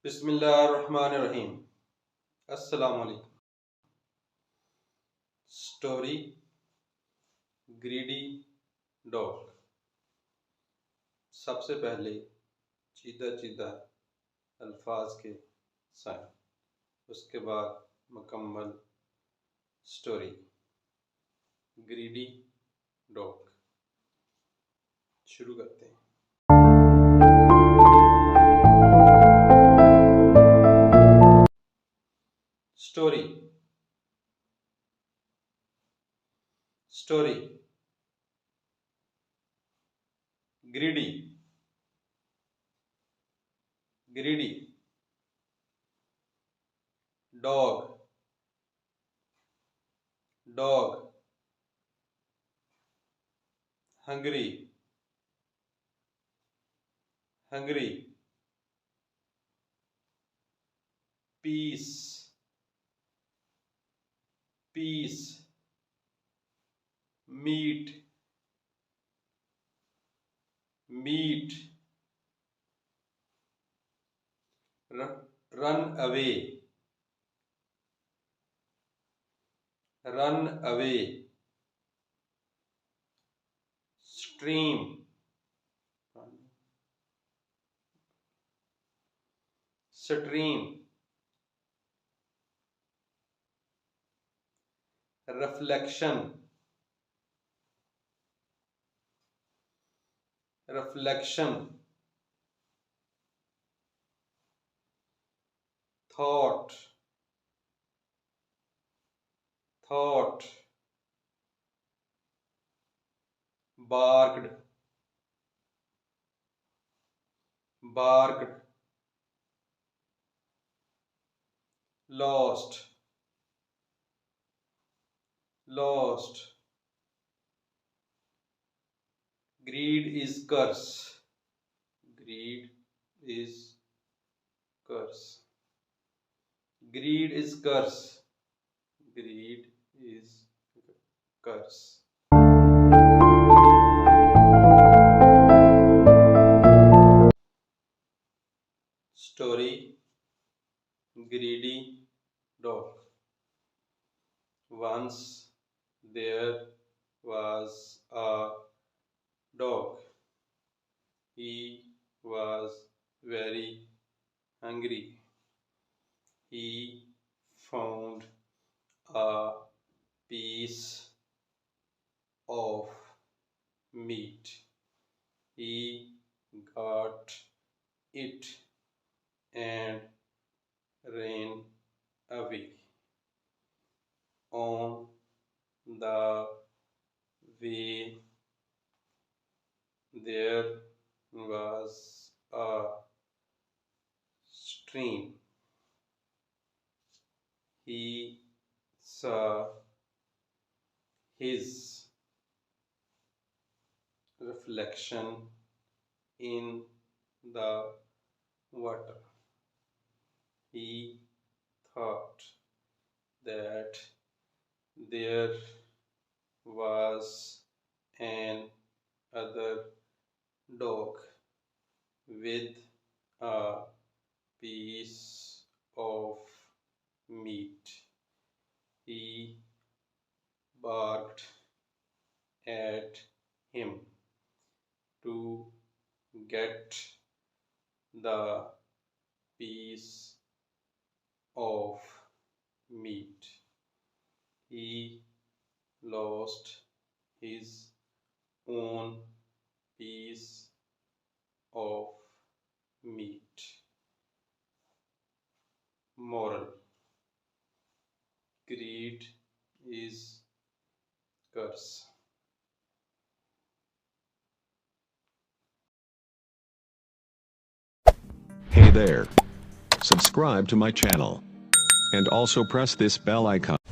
बिस्मिल्लाहिर्रहमानिर्रहीम। अस्सलाम वालेकुम। Story greedy dog. सबसे पहले चीदा चीदा अल्फाज के साइन, उसके बाद मुकम्मल स्टोरी। ग्रीडी डॉग शुरू करते हैं। Story story greedy greedy dog dog hungry hungry piece piece meat meat run away run away stream stream reflection reflection thought thought barked barked lost lost greed is curse greed is curse greed is curse greed is curse story greedy dog. Once there was a dog. He was very hungry. He found a piece of meat. He got it and ran away. On the way, there was a stream. He saw his reflection in the water. He thought that there was an other dog with a piece of meat. He barked at him to get the piece of meat. He lost his own piece of meat. Moral: greed is curse. Hey there. Subscribe to my channel. And also press this bell icon.